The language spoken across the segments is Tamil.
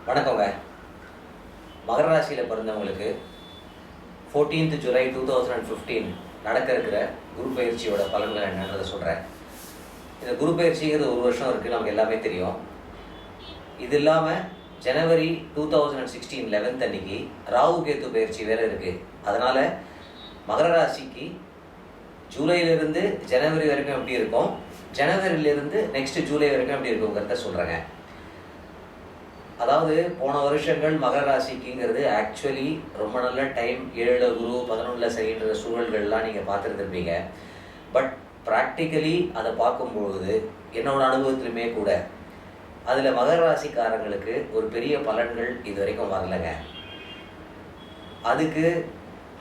வணக்கங்க. மகர ராசியில் பிறந்தவங்களுக்கு 14th July 2015 நடக்க இருக்கிற குரு பயிற்சியோட பலன்கள் என்னன்றதை சொல்கிறேன். இந்த குரு பயிற்சிங்கிறது ஒரு வருஷம் இருக்குது, நமக்கு எல்லாமே தெரியும். இது இல்லாமல் January 2016 11th அன்னைக்கு ராகு கேத்து பயிற்சி வேறு இருக்குது. அதனால் மகர ராசிக்கு ஜூலையிலிருந்து ஜனவரி வரைக்கும் எப்படி இருக்கும், ஜனவரியிலிருந்து நெக்ஸ்ட் ஜூலை வரைக்கும் எப்படி இருக்குங்கிறத சொல்கிறேங்க. அதாவது போன வருஷங்கள் மகர ராசிக்குங்கிறது ஆக்சுவலி ரொம்ப நல்ல டைம். 7 குரு 11 சரின்ற சூழல்கள்லாம் நீங்கள் பார்த்துருந்துருப்பீங்க. பட் ப்ராக்டிக்கலி அதை பார்க்கும்பொழுது என்னோட அனுபவத்திலுமே கூட அதில் மகர ராசிக்காரங்களுக்கு ஒரு பெரிய பலன்கள் இது வரைக்கும் வரலைங்க. அதுக்கு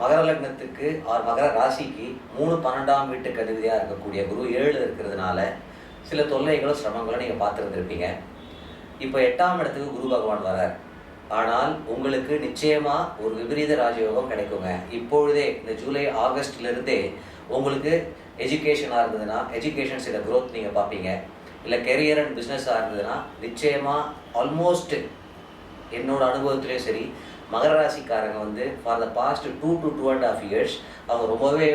மகர லக்னத்துக்கு மகர ராசிக்கு 3-12ஆம் வீட்டுக்கு அதிபதியாக இருக்கக்கூடிய குரு 7 இருக்கிறதுனால சில தொல்லைகளும் சிரமங்களும் நீங்கள் பார்த்துருந்துருப்பீங்க. இப்போ 8ஆம் இடத்துக்கு குரு பகவான் வரார். ஆனால் உங்களுக்கு நிச்சயமாக ஒரு விபரீத ராஜயோகம் கிடைக்குங்க. இப்பொழுதே இந்த ஜூலை ஆகஸ்ட்லேருந்தே உங்களுக்கு எஜுகேஷனாக இருந்ததுன்னா எஜுகேஷன் சில க்ரோத் நீங்கள் பார்ப்பீங்க. இல்லை கெரியர் அண்ட் பிஸ்னஸாக இருந்ததுன்னா நிச்சயமாக ஆல்மோஸ்ட் என்னோட அனுபவத்துலேயும் சரி மகர ராசிக்காரங்க for the past 2 to 2.5 years அவங்க ரொம்பவே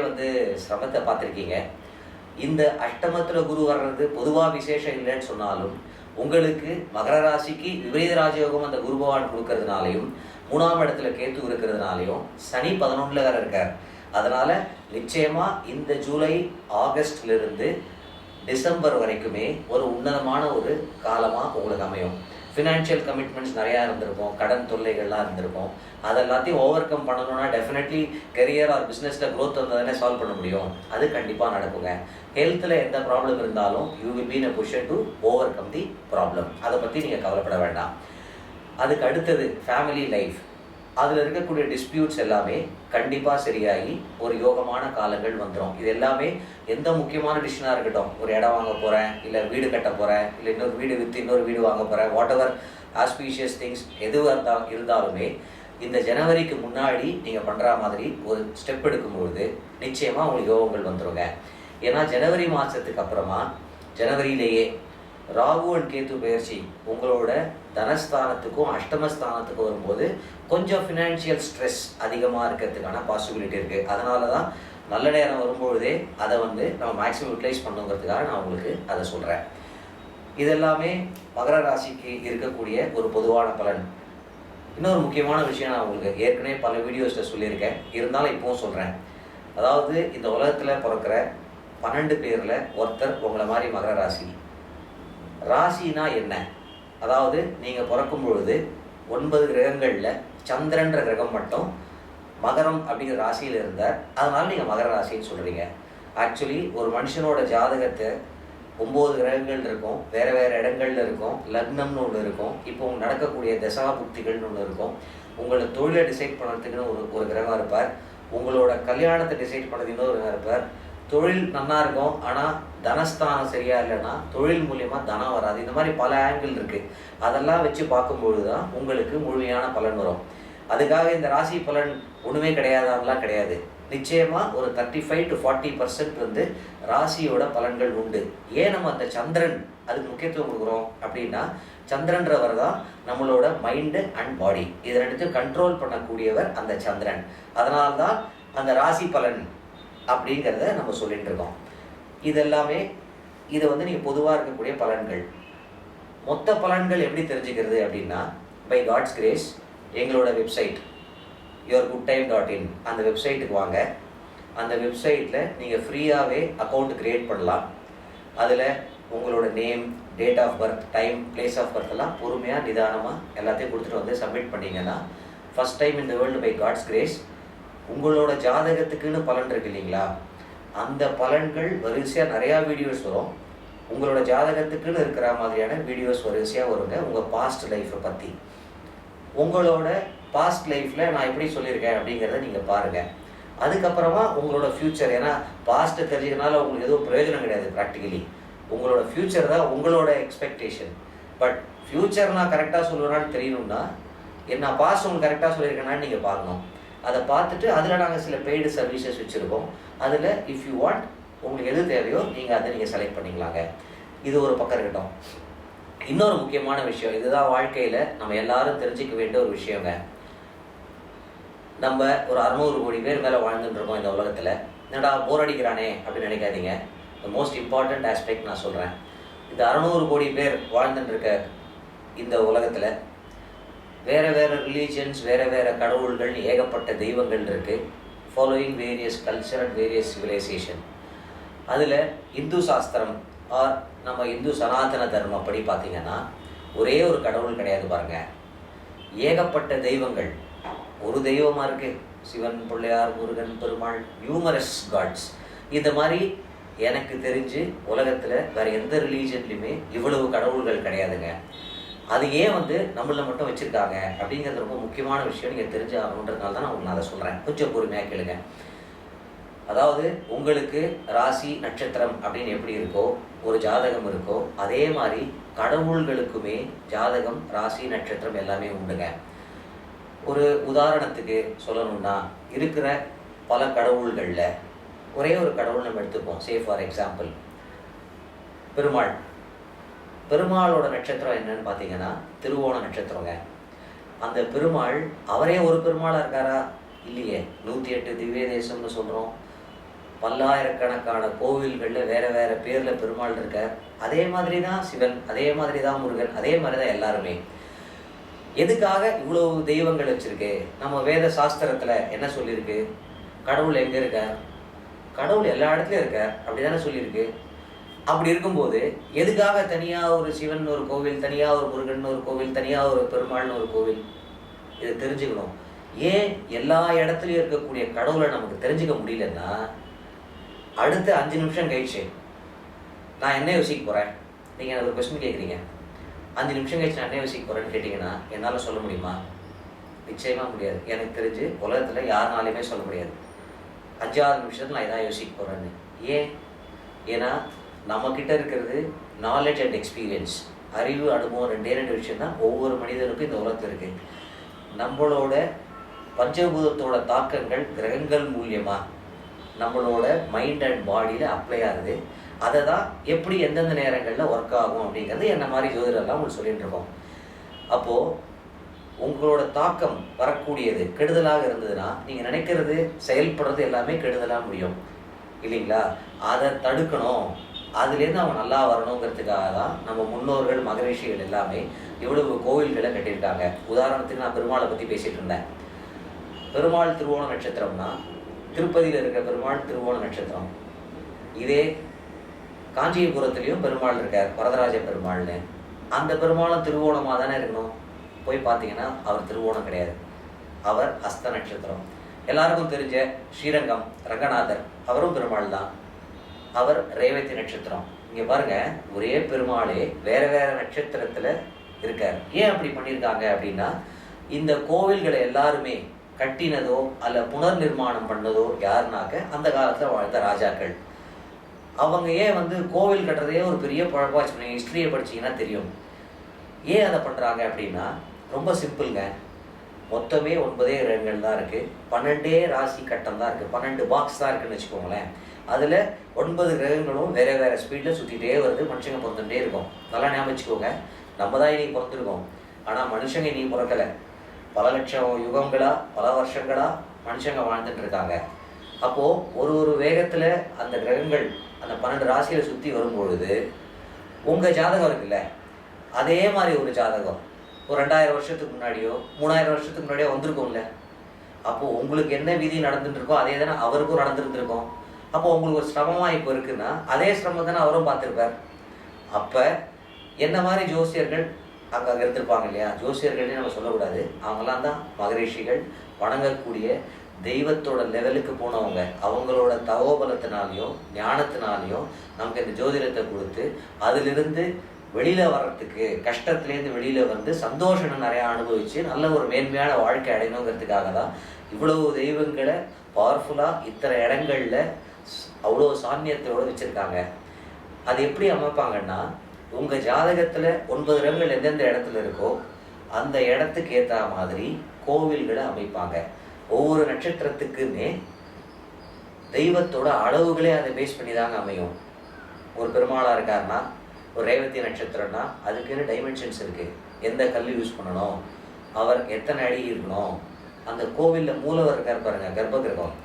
சிரமத்தை பார்த்துருக்கீங்க. இந்த அஷ்டமத்தில் குரு வர்றது பொதுவாக விசேஷம் இல்லைன்னு சொன்னாலும் உங்களுக்கு மகர ராசிக்கு விபரீத ராஜயோகம் அந்த குரு பகவான் கொடுக்கறதுனாலையும் 3ஆம் இடத்துல கேத்து இருக்கிறதுனாலையும் சனி 11 வேற இருக்கார். அதனால் நிச்சயமாக இந்த ஜூலை ஆகஸ்ட்லேருந்து டிசம்பர் வரைக்குமே ஒரு உன்னதமான ஒரு காலமாக உங்களுக்கு அமையும். ஃபினான்ஷியல் கமிட்மெண்ட்ஸ் நிறையா இருந்திருக்கும், கடன் தொல்லைகள்லாம் இருந்திருக்கும். அதெல்லாத்தையும் ஓவர் கம் பண்ணணும்னா டெஃபினெட்லி கெரியர் ஆர் பிஸ்னஸில் க்ரோத் வந்ததானே சால்வ் பண்ண முடியும். அது கண்டிப்பாக நடக்குங்க. ஹெல்த்தில் எந்த ப்ராப்ளம் இருந்தாலும் you will be in a position to over come the problem. அதை பற்றி நீங்கள் கவலைப்பட வேண்டாம். அதுக்கு அடுத்தது ஃபேமிலி லைஃப், அதில் இருக்கக்கூடிய டிஸ்பியூட்ஸ் எல்லாமே கண்டிப்பாக சரியாகி ஒரு யோகமான காலங்கள் வந்துடும். இது எல்லாமே எந்த முக்கியமான டிசிஷனாக இருக்கட்டும், ஒரு இடம் வாங்க போகிறேன், இல்லை வீடு கட்ட போகிறேன், இல்லை இன்னொரு வீடு விற்று இன்னொரு வீடு வாங்க போகிறேன், வாட் எவர் ஆஸ்பீஷியஸ் திங்ஸ் எதுவாக இருந்தாலுமே இந்த ஜனவரிக்கு முன்னாடி நீங்கள் பண்ணுற மாதிரி ஒரு ஸ்டெப் எடுக்கும்பொழுது நிச்சயமாக உங்களுக்கு யோகங்கள் வந்துடுங்க. ஏன்னா ஜனவரி மாதத்துக்கு அப்புறமா ஜனவரியிலேயே ராகு அண்ட் கேத்து பயிற்சி உங்களோட தனஸ்தானத்துக்கும் அஷ்டமஸ்தானத்துக்கும் வரும்போது கொஞ்சம் ஃபினான்ஷியல் ஸ்ட்ரெஸ் அதிகமாக இருக்கிறதுக்கான பாசிபிலிட்டி இருக்குது. அதனால தான் நல்ல நேரம் வரும்பொழுதே அதை நம்ம மேக்ஸிமம் யூட்டிலைஸ் பண்ணுங்கிறதுக்காக நான் உங்களுக்கு அதை சொல்கிறேன். இதெல்லாமே மகர ராசிக்கு இருக்கக்கூடிய ஒரு பொதுவான பலன். இன்னொரு முக்கியமான விஷயம் நான் உங்களுக்கு ஏற்கனவே பல வீடியோஸில் சொல்லியிருக்கேன், இருந்தாலும் இப்போவும் சொல்கிறேன். அதாவது இந்த உலகத்தில் பிறக்கிற 12 பேரில் ஒருத்தர் உங்களை மாதிரி மகர ராசி. ராசினா என்ன? அதாவது நீங்கள் பிறக்கும் பொழுது 9 கிரகங்களில் சந்திரன்ற கிரகம் மட்டும் மகரம் அப்படிங்கிற ராசியில் இருந்தார். அதனால் நீங்கள் மகர ராசின்னு சொல்கிறீங்க. ஆக்சுவலி ஒரு மனுஷனோட ஜாதகத்தை 9 கிரகங்கள் இருக்கும், வேறு வேறு இடங்கள்ல இருக்கும், லக்னம்னு ஒன்று இருக்கும், இப்போ நடக்கக்கூடிய தசாபுக்திகள்னு ஒன்று இருக்கும். உங்களை தொழிலை டிசைட் பண்ணுறதுக்குன்னு ஒரு கிரகம் இருப்பார். உங்களோட கல்யாணத்தை டிசைட் பண்ணுறது இன்னொரு கிரகம் இருப்பார். தொழில் நல்லா இருக்கும், ஆனால் தனஸ்தானம் சரியா இல்லைன்னா தொழில் மூலியமாக தனம் வராது. இந்த மாதிரி பல ஆங்கிள் இருக்குது. அதெல்லாம் வச்சு பார்க்கும்பொழுது தான் உங்களுக்கு முழுமையான பலன் வரும். அதுக்காக இந்த ராசி பலன் ஒன்றுமே கிடையாதான்லாம் கிடையாது. நிச்சயமாக ஒரு 35 to 40% ராசியோட பலன்கள் உண்டு. ஏன் நம்ம அந்த சந்திரன் அதுக்கு முக்கியத்துவம் கொடுக்குறோம் அப்படின்னா, சந்திரன்றவர் தான் நம்மளோட மைண்டு அண்ட் பாடி இதை ரெண்டுத்தையும் கண்ட்ரோல் பண்ணக்கூடியவர் அந்த சந்திரன். அதனால்தான் அந்த ராசி பலன் அப்படிங்கிறத நம்ம சொல்லிட்டு இருக்கோம். இதெல்லாமே இதை நீங்கள் பொதுவாக இருக்கக்கூடிய பலன்கள். மொத்த பலன்கள் எப்படி தெரிஞ்சுக்கிறது அப்படின்னா, பை காட்ஸ் கிரேஸ் எங்களோட வெப்சைட் yourgoodtime.in அந்த வெப்சைட்டுக்கு வாங்க. அந்த வெப்சைட்டில் நீங்கள் ஃப்ரீயாகவே அக்கௌண்ட் க்ரியேட் பண்ணலாம். அதில் உங்களோட name, date of birth, time, place of birth எல்லாம் பொறுமையாக நிதானமாக எல்லாத்தையும் கொடுத்துட்டு சப்மிட் பண்ணிங்கன்னா ஃபஸ்ட் டைம் இந்த வேர்ல்டு பை காட்ஸ் கிரேஸ் உங்களோட ஜாதகத்துக்குன்னு பலன் இருக்கு இல்லைங்களா, அந்த பலன்கள் வரிசையாக நிறையா வீடியோஸ் வரும். உங்களோட ஜாதகத்துக்குன்னு இருக்கிற மாதிரியான வீடியோஸ் வரிசையாக வருங்க. உங்கள் பாஸ்ட் லைஃப்பை பற்றி, உங்களோட பாஸ்ட் லைஃப்பில் நான் எப்படி சொல்லியிருக்கேன் அப்படிங்கிறத நீங்கள் பாருங்கள். அதுக்கப்புறமா உங்களோட ஃப்யூச்சர், ஏன்னா பாஸ்ட்டை தெரிஞ்சுக்கிறனால உங்களுக்கு எதுவும் பிரயோஜனம் கிடையாது. ப்ராக்டிக்கலி உங்களோட ஃப்யூச்சர் தான் உங்களோட எக்ஸ்பெக்டேஷன். பட் ஃப்யூச்சர் நான் கரெக்டாக சொல்லுவேனான்னு தெரியணும்னா என்ன பாஸ்ட் உங்களுக்கு கரெக்டாக சொல்லியிருக்கேனான்னு நீங்கள் பார்க்கணும். அதை பார்த்துட்டு அதில் நாங்கள் சில பெய்டு சர்வீசஸ் வச்சுருக்கோம். அதில் இஃப் யூ வாண்ட் உங்களுக்கு எது தேவையோ நீங்கள் அதை செலக்ட் பண்ணிக்கலாங்க. இது ஒரு பக்கம் இருக்கட்டும். இன்னொரு முக்கியமான விஷயம், இதுதான் வாழ்க்கையில் நம்ம எல்லாரும் தெரிஞ்சுக்க வேண்டிய ஒரு விஷயங்க. நம்ம ஒரு 600 கோடி பேர் மேலே வாழ்ந்துட்டு இருக்கோம் இந்த உலகத்தில். என்னடா போர் அடிக்கிறானே அப்படின்னு நினைக்காதீங்க. த மோஸ்ட் இம்பார்ட்டண்ட் ஆஸ்பெக்ட் நான் சொல்கிறேன். இந்த 600 கோடி பேர் வாழ்ந்துட்டு இருக்க இந்த உலகத்தில் வேறு வேறு ரிலீஜன்ஸ், வேறு வேறு கடவுள்கள், ஏகப்பட்ட தெய்வங்கள் இருக்குது. Following various culture and various civilization. அதில் இந்து சாஸ்திரம் ஆர் நம்ம இந்து சனாதன தர்மம் படி பார்த்திங்கன்னா ஒரே ஒரு கடவுள் கிடையாது பாருங்கள். ஏகப்பட்ட தெய்வங்கள். ஒரு தெய்வமாக இருக்குது, சிவன், பிள்ளையார், முருகன், பெருமாள், நியூமரஸ் காட்ஸ். இந்த மாதிரி எனக்கு தெரிஞ்சு உலகத்தில் வேறு எந்த ரிலீஜன்லையுமே இவ்வளவு கடவுள்கள் கிடையாதுங்க. அது ஏன் நம்மள மட்டும் வச்சுருக்காங்க அப்படிங்கிறது ரொம்ப முக்கியமான விஷயம். நீங்கள் தெரிஞ்சாகணுன்றதுனால தான் நான் உங்களுக்கு அதை சொல்கிறேன். கொஞ்சம் பொறுமையாக கேளுங்க. அதாவது உங்களுக்கு ராசி நட்சத்திரம் அப்படின்னு எப்படி இருக்கோ, ஒரு ஜாதகம் இருக்கோ, அதே மாதிரி கடவுள்களுக்குமே ஜாதகம், ராசி, நட்சத்திரம் எல்லாமே உண்டுங்க. ஒரு உதாரணத்துக்கு சொல்லணும்னா, இருக்கிற பல கடவுள்களில் ஒரே ஒரு கடவுள் நம்ம எடுத்துப்போம். Say for example Perumal. பெருமாளோட நட்சத்திரம் என்னன்னு பார்த்தீங்கன்னா திருவோண நட்சத்திரங்க. அந்த பெருமாள் அவரே ஒரு பெருமாளாக இருக்காரா? இல்லையே. 108 திவ்ய தேசம்னு சொல்கிறோம். பல்லாயிரக்கணக்கான கோவில்களில் வேறு வேறு பேரில் பெருமாள் இருக்கார். அதே மாதிரி தான் சிவன், அதே மாதிரி தான் முருகன், அதே மாதிரி தான் எல்லாருமே. எதுக்காக இவ்வளோ தெய்வங்கள் வச்சுருக்கு? நம்ம வேத சாஸ்திரத்தில் என்ன சொல்லியிருக்கு? கடவுள் எங்கே இருக்கார்? கடவுள் எல்லா இடத்துலையும் இருக்கார், அப்படி தானே சொல்லியிருக்கு. அப்படி இருக்கும்போது எதுக்காக தனியாக ஒரு சிவன் ஒரு கோவில், தனியாக ஒரு முருகன் ஒரு கோவில், தனியாக ஒரு பெருமாள்னு ஒரு கோவில்? இதை தெரிஞ்சுக்கணும். ஏன் எல்லா இடத்துலையும் இருக்கக்கூடிய கடவுளை நமக்கு தெரிஞ்சுக்க முடியலன்னா, அடுத்த 5 நிமிஷம் கழிச்சு நான் என்ன யோசிக்க போகிறேன்? நீங்கள் எனக்கு ஒரு கொஸ்டின் கேட்குறீங்க. 5 நிமிஷம் கழிச்சு நான் என்ன யோசிக்க போகிறேன்னு கேட்டிங்கன்னா என்னால் சொல்ல முடியுமா? நிச்சயமாக முடியாது. எனக்கு தெரிஞ்சு உலகத்தில் யாருனாலையுமே சொல்ல முடியாது 5-6 நிமிஷத்தில் நான் இதான் யோசிக்க போகிறேன்னு. ஏன்னா நம்மக்கிட்ட இருக்கிறது நாலேஜ் அண்ட் எக்ஸ்பீரியன்ஸ், அறிவு, அனுபவம், 2 விஷயம் தான் ஒவ்வொரு மனிதனுக்கும் இந்த உலகத்தில் இருக்குது. நம்மளோட பஞ்சபூதத்தோட தாக்கங்கள் கிரகங்கள் மூலியமாக நம்மளோட மைண்ட் அண்ட் பாடியில் அப்ளை ஆகுது. அதை தான் எப்படி எந்தெந்த நேரங்களில் ஒர்க் ஆகும் அப்படிங்கிறது என்ன மாதிரி ஜோதிடர்லாம் உங்களுக்கு சொல்லிட்டு இருக்கோம். அப்போது உங்களோட தாக்கம் வரக்கூடியது கெடுதலாக இருந்ததுன்னா நீங்கள் நினைக்கிறது செயல்படுறது எல்லாமே கெடுதலாக முடியும் இல்லைங்களா? அதை தடுக்கணும், அதுலேருந்து அவங்க நல்லா வரணுங்கிறதுக்காக தான் நம்ம முன்னோர்கள், மகரிஷிகள் எல்லாமே இவ்வளவு கோவில்களை கட்டியிருக்காங்க. உதாரணத்துக்கு நான் பெருமாளை பற்றி பேசிகிட்டு இருந்தேன். பெருமாள் திருவோண நட்சத்திரம்னா திருப்பதியில் இருக்கிற பெருமாள் திருவோண நட்சத்திரம். இதே காஞ்சிபுரத்துலேயும் பெருமாள் இருக்கார், வரதராஜ பெருமாள்னு. அந்த பெருமாளும் திருவோணமாக தானே இருக்கணும். போய் பார்த்தீங்கன்னா அவர் திருவோணம் கிடையாது, அவர் ஹஸ்த நட்சத்திரம். எல்லாருக்கும் தெரிஞ்ச ஸ்ரீரங்கம் ரங்கநாதர், அவரும் பெருமாள் தான், அவர் ரேவதி நட்சத்திரம். இங்கே பாருங்கள், ஒரே பெருமாளே வேறு வேறு நட்சத்திரத்தில் இருக்கார். ஏன் அப்படி பண்ணியிருக்காங்க அப்படின்னா, இந்த கோவில்களை எல்லாருமே கட்டினதோ அல்ல புனர் நிர்மாணம் பண்ணதோ யாருனாக்க அந்த காலத்தில் வாழ்ந்த ராஜாக்கள். அவங்க ஏன் கோவில் கட்டுறதையே ஒரு பெரிய பழக்கமாச்சு. நீங்கள் ஹிஸ்ட்ரியை படிச்சிங்கன்னா தெரியும். ஏன் அதை பண்ணுறாங்க அப்படின்னா ரொம்ப சிம்பிளுங்க. மொத்தமே 9 கிரகங்கள் தான் இருக்குது, 12 ராசி கட்டம் தான் இருக்குது, 12 பாக்ஸ் தான் இருக்குதுன்னு வச்சுக்கோங்களேன். அதில் 9 கிரகங்களும் வேறு வேறு ஸ்பீடில் சுற்றிகிட்டே வருது. மனுஷங்க பிறந்துகிட்டே இருக்கும். நல்லா ஞாபகம் வச்சுக்கோங்க. நம்ம தான் இன்றைக்கி பிறந்திருக்கோம், ஆனால் மனுஷங்க இன்றைக்கி பிறக்கலை. பல லட்சம் யுகங்களாக, பல வருஷங்களாக மனுஷங்க வாழ்ந்துட்டு இருக்காங்க. அப்போது ஒரு வேகத்தில் அந்த கிரகங்கள் அந்த 12 ராசியில் சுற்றி வரும்பொழுது உங்கள் ஜாதகம் இருக்குல்ல, அதே மாதிரி ஒரு ஜாதகம் ஒரு 2000 வருஷத்துக்கு முன்னாடியோ 3000 வருஷத்துக்கு முன்னாடியோ வந்திருக்கும்ல. அப்போது உங்களுக்கு என்ன விதி நடந்துட்டு இருக்கோ அதே தானே அவருக்கும் நடந்துருந்துருக்கோம். அப்போது உங்களுக்கு ஒரு சிரமமாக இப்போ இருக்குன்னா அதே சிரமம் தானே அவரும் பார்த்துருப்பார். அப்போ என்ன மாதிரி ஜோசியர்கள் அங்கே இருந்திருப்பாங்க இல்லையா? ஜோசியர்கள்னே நம்ம சொல்லக்கூடாது, அவங்களாம் தான் மகரிஷிகள், வணங்கக்கூடிய தெய்வத்தோட லெவலுக்கு போனவங்க. அவங்களோட தவோபலத்தினாலையும் ஞானத்தினாலையும் நமக்கு இந்த ஜோதிடத்தை கொடுத்து அதிலிருந்து வெளியில் வர்றதுக்கு, கஷ்டத்துலேருந்து வெளியில் சந்தோஷம் நிறையா அனுபவித்து நல்ல ஒரு மேன்மையான வாழ்க்கை அடையணுங்கிறதுக்காக தான் இவ்வளவு தெய்வங்களை பவர்ஃபுல்லாக இத்தனை இடங்களில் அவ்வளோ சாநியத்தோடு வச்சுருக்காங்க. அது எப்படி அமைப்பாங்கன்னா, உங்கள் ஜாதகத்தில் 9 கிரகங்கள் எந்தெந்த இடத்துல இருக்கோ அந்த இடத்துக்கு ஏற்ற மாதிரி கோவில்களை அமைப்பாங்க. ஒவ்வொரு நட்சத்திரத்துக்குமே தெய்வத்தோட அளவுகளே அதை பேஸ் பண்ணி தாங்க அமையும். ஒரு பெருமாளாக இருக்காருன்னா ஒரு ரேவதி நட்சத்திரம்னா அதுக்குன்னு டைமென்ஷன்ஸ் இருக்குது. எந்த கல் யூஸ் பண்ணணும், அவர் எத்தனை அடி இருக்கணும், அந்த கோவிலில் மூலவர் இருக்கார் பாருங்கள், கர்ப்ப கிரகம்,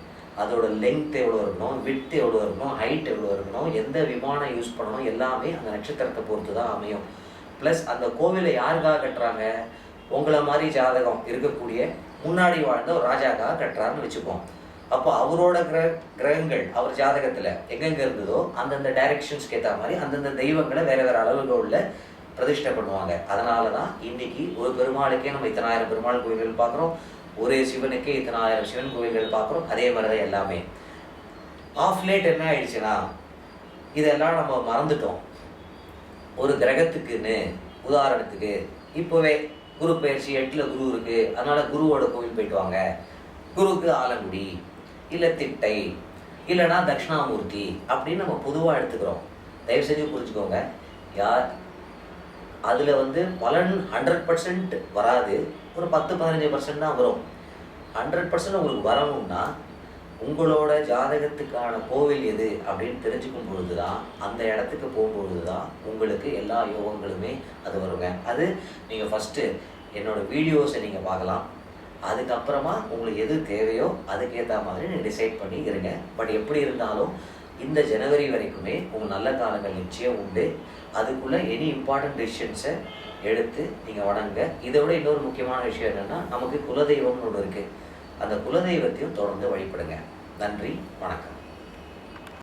அதோட லென்த் எவ்வளோ இருக்கணும், விட்த் எவ்வளோ இருக்கணும், ஹைட் எவ்வளோ இருக்கணும், எந்த விமானம் யூஸ் பண்ணணும், எல்லாமே அந்த நட்சத்திரத்தை பொறுத்து தான் அமையும். ப்ளஸ் அந்த கோவிலை யாருக்காக கட்டுறாங்க, உங்களை மாதிரி ஜாதகம் இருக்கக்கூடிய முன்னாடி வாழ்ந்த ஒரு ராஜாக்காக கட்டுறாருன்னு வச்சுப்போம். அப்போ அவரோட கிரகங்கள் அவர் ஜாதகத்தில் எங்கெங்கே இருந்ததோ அந்தந்த டைரக்ஷன்ஸ்க்கு ஏற்ற மாதிரி அந்தந்த தெய்வங்களை வேறு வேறு அளவுகளில் பிரதிஷ்டை பண்ணுவாங்க. அதனால தான் இன்றைக்கி ஒரு பெருமாளுக்கே நம்ம இத்தனாயிரம் பெருமாள் கோவில்கள் பார்க்குறோம், ஒரே சிவனுக்கே இத்தனாயிரம் சிவன் கோவில்கள் பார்க்குறோம். அதே மாதிரி தான் எல்லாமே. ஆஃப் லேட் என்ன ஆயிடுச்சுன்னா இதெல்லாம் நம்ம மறந்துட்டோம். ஒரு கிரகத்துக்குன்னு உதாரணத்துக்கு இப்போவே குரு பயிற்சி 8ல் குரு இருக்குது, அதனால் குருவோட கோவில் போயிட்டு வாங்க, குருக்கு ஆலங்குடி இல்லை திட்டை இல்லைனா தட்சிணாமூர்த்தி அப்படின்னு நம்ம பொதுவாக எடுத்துக்கிறோம். தயவு செஞ்சு புரிஞ்சுக்கோங்க, யார் அதில் பலன் 100% வராது, ஒரு 10-15% தான் வரும். 100% உங்களுக்கு வரணும்னா உங்களோட ஜாதகத்துக்கான கோவில் எது அப்படின்னு தெரிஞ்சுக்கும் பொழுது தான், அந்த இடத்துக்கு போகும்பொழுது தான் உங்களுக்கு எல்லா யோகங்களுமே அது வருங்க. அது நீங்கள் ஃபஸ்ட்டு என்னோடய வீடியோஸை நீங்கள் பார்க்கலாம், அதுக்கப்புறமா உங்களுக்கு எது தேவையோ அதுக்கேற்ற மாதிரி நீங்கள் டிசைட் பண்ணி இருங்க. பட் எப்படி இருந்தாலும் இந்த ஜனவரி வரைக்குமே உங்கள் நல்ல காலங்கள் நிச்சயம் உண்டு. அதுக்குள்ளே எனி இம்பார்ட்டன்ட் டெசிஷன்ஸை எடுத்து நீங்கள் வணங்க. இதை விட இன்னொரு முக்கியமான விஷயம் என்னென்னா, நமக்கு குலதெய்வம்னு ஒன்று இருக்குது, அந்த குலதெய்வத்தையும் தொடர்ந்து வழிபடுங்க. நன்றி, வணக்கம்.